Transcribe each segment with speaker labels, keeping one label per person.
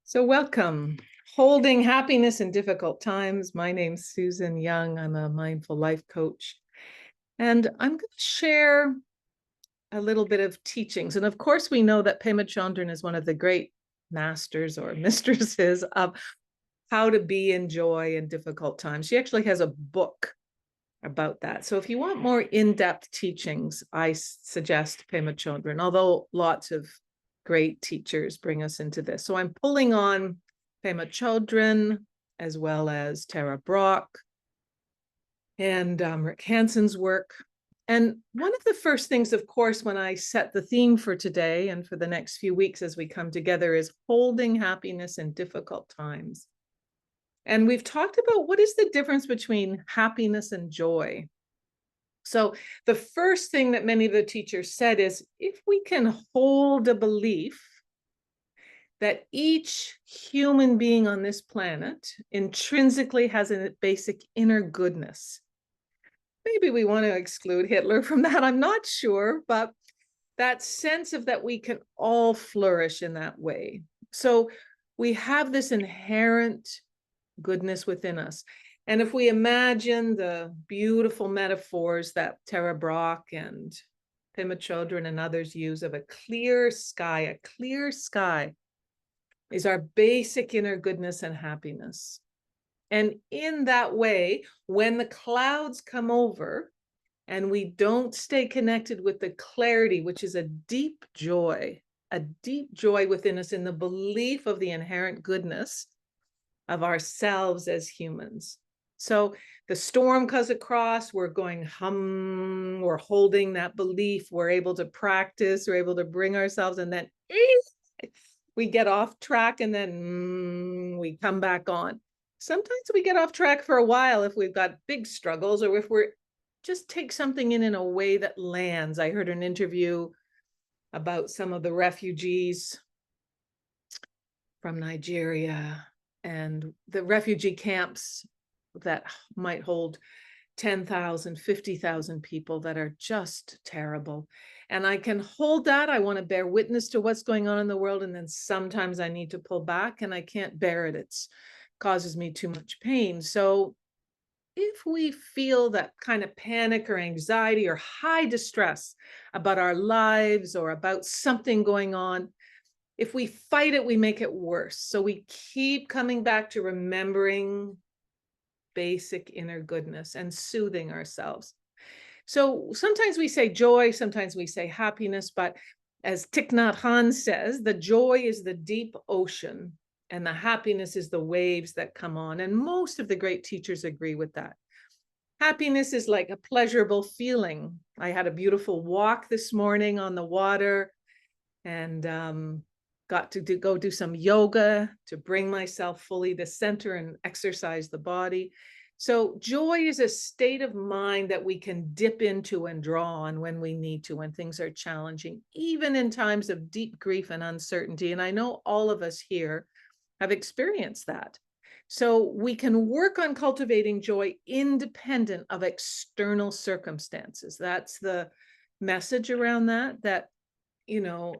Speaker 1: So welcome. Holding happiness in difficult times. My name's Susan Young. I'm a mindful life coach. And I'm going to share a little bit of teachings. And of course, we know that Pema Chodron is one of the great masters or mistresses of how to be in joy in difficult times. She actually has a book about that. So if you want more in-depth teachings, I suggest Pema Chodron, although lots of great teachers bring us into this. So I'm pulling on Pema Chodron as well as Tara Brach and Rick Hanson's work. And one of the first things, of course, when I set the theme for today and for the next few weeks as we come together is holding happiness in difficult times. And we've talked about what is the difference between happiness and joy. So the first thing that many of the teachers said is if we can hold a belief that each human being on this planet intrinsically has a basic inner goodness. Maybe we want to exclude Hitler from that, I'm not sure, but that sense of that we can all flourish in that way. So we have this inherent goodness within us. And if we imagine the beautiful metaphors that Tara Brach and Pema Chodron and others use of a clear sky is our basic inner goodness and happiness. And in that way, when the clouds come over and we don't stay connected with the clarity, which is a deep joy within us in the belief of the inherent goodness of ourselves as humans. So the storm comes across, we're going we're holding that belief, we're able to practice, we're able to bring ourselves, and then we get off track and then we come back on. Sometimes we get off track for a while if we've got big struggles or if we're just take something in a way that lands. I heard an interview about some of the refugees from Nigeria and the refugee camps that might hold 10,000, 50,000 people that are just terrible. And I can hold that. I want to bear witness to what's going on in the world. And then sometimes I need to pull back and I can't bear it. It causes me too much pain. So if we feel that kind of panic or anxiety or high distress about our lives or about something going on, if we fight it, we make it worse. So we keep coming back to remembering basic inner goodness and soothing ourselves. So sometimes we say joy, sometimes we say happiness, but as Thich Nhat Hanh says, the joy is the deep ocean and the happiness is the waves that come on. And most of the great teachers agree with that. Happiness is like a pleasurable feeling. I had a beautiful walk this morning on the water and got to go do some yoga to bring myself fully to center and exercise the body. So joy is a state of mind that we can dip into and draw on when we need to, when things are challenging, even in times of deep grief and uncertainty. And I know all of us here have experienced that. So we can work on cultivating joy independent of external circumstances. That's the message around that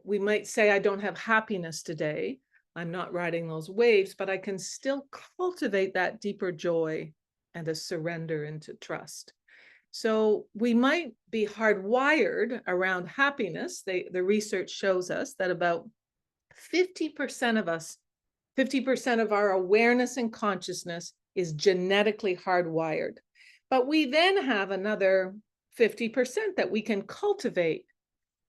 Speaker 1: we might say, I don't have happiness today. I'm not riding those waves, but I can still cultivate that deeper joy and a surrender into trust. So we might be hardwired around happiness. The research shows us that about 50% of us, 50% of our awareness and consciousness is genetically hardwired. But we then have another 50% that we can cultivate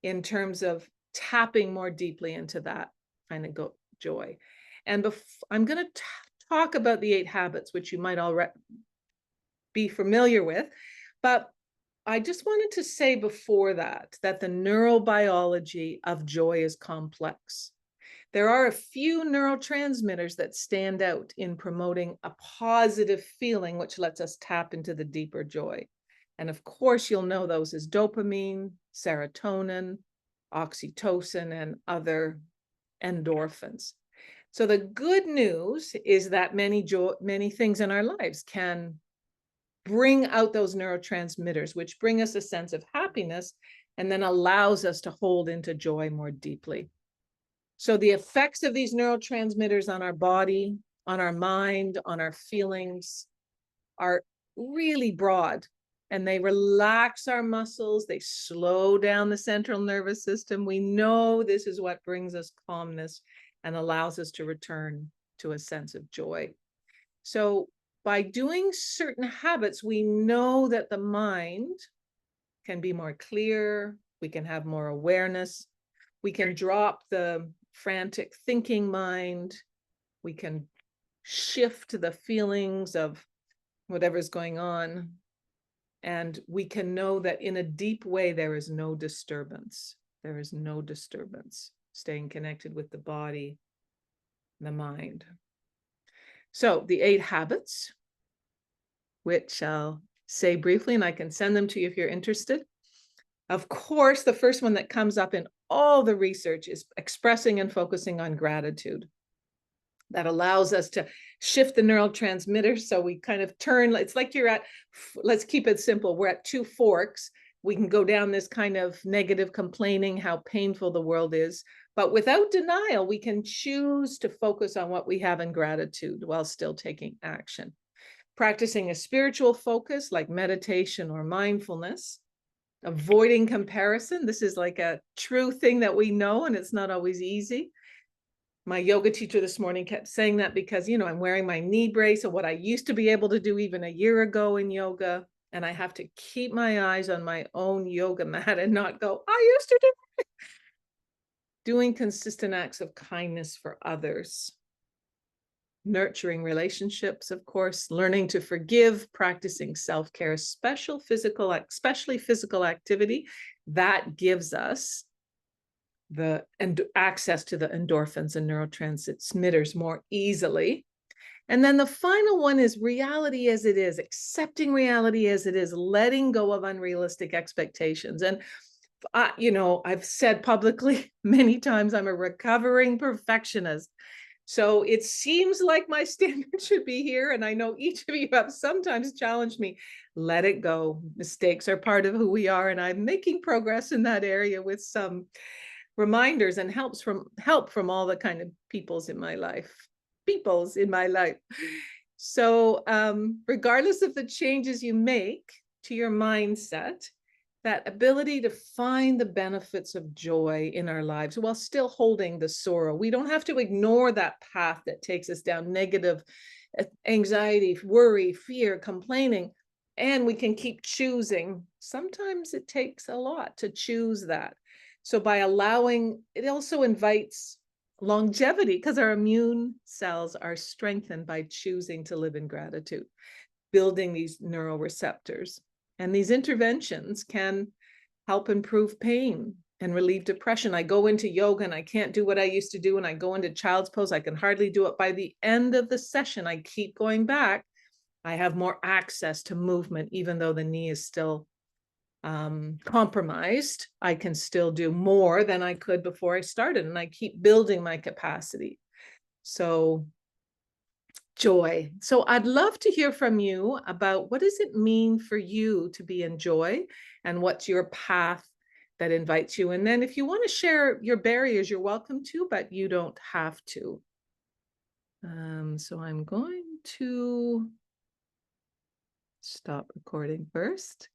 Speaker 1: in terms of tapping more deeply into that kind of joy. And I'm going to talk about the 8 habits, which you might already be familiar with. But I just wanted to say before that the neurobiology of joy is complex. There are a few neurotransmitters that stand out in promoting a positive feeling, which lets us tap into the deeper joy. And of course, you'll know those as dopamine, serotonin, oxytocin, and other endorphins. So the good news is that many things in our lives can bring out those neurotransmitters, which bring us a sense of happiness and then allows us to hold into joy more deeply. So the effects of these neurotransmitters on our body, on our mind, on our feelings are really broad, and they relax our muscles. They slow down the central nervous system. We know this is what brings us calmness and allows us to return to a sense of joy. So by doing certain habits, we know that the mind can be more clear. We can have more awareness. We can drop the frantic thinking mind. We can shift the feelings of whatever's going on. And we can know that in a deep way, there is no disturbance. There is no disturbance, staying connected with the body, the mind. So the 8 habits, which I'll say briefly, and I can send them to you if you're interested. Of course, the first one that comes up in all the research is expressing and focusing on gratitude. That allows us to shift the neurotransmitters. So we kind of turn, it's like you're at, let's keep it simple. We're at 2 forks. We can go down this kind of negative complaining, how painful the world is. But without denial, we can choose to focus on what we have in gratitude while still taking action. Practicing a spiritual focus like meditation or mindfulness. Avoiding comparison. This is like a true thing that we know, and it's not always easy. My yoga teacher this morning kept saying that because, I'm wearing my knee brace of what I used to be able to do even a year ago in yoga. And I have to keep my eyes on my own yoga mat and not go, I used to do it. Doing consistent acts of kindness for others. Nurturing relationships, of course, learning to forgive, practicing self-care, especially physical activity that gives us the access to the endorphins and neurotransmitters more easily. And then the final one is reality as it is, accepting reality as it is, letting go of unrealistic expectations. And I've said publicly many times, I'm a recovering perfectionist. So it seems like my standard should be here. And I know each of you have sometimes challenged me, let it go. Mistakes are part of who we are. And I'm making progress in that area with some reminders and help from all the kind of peoples in my life. So regardless of the changes you make to your mindset, that ability to find the benefits of joy in our lives while still holding the sorrow. We don't have to ignore that path that takes us down negative anxiety, worry, fear, complaining, and we can keep choosing. Sometimes it takes a lot to choose that. So by allowing, it also invites longevity because our immune cells are strengthened by choosing to live in gratitude, building these neuroreceptors. And these interventions can help improve pain and relieve depression. I go into yoga and I can't do what I used to do. And I go into child's pose. I can hardly do it. By the end of the session, I keep going back. I have more access to movement, even though the knee is still compromised. I can still do more than I could before I started. And I keep building my capacity. So joy. So I'd love to hear from you about what does it mean for you to be in joy and what's your path that invites you. And then if you want to share your barriers, you're welcome to, but you don't have to. So I'm going to stop recording first.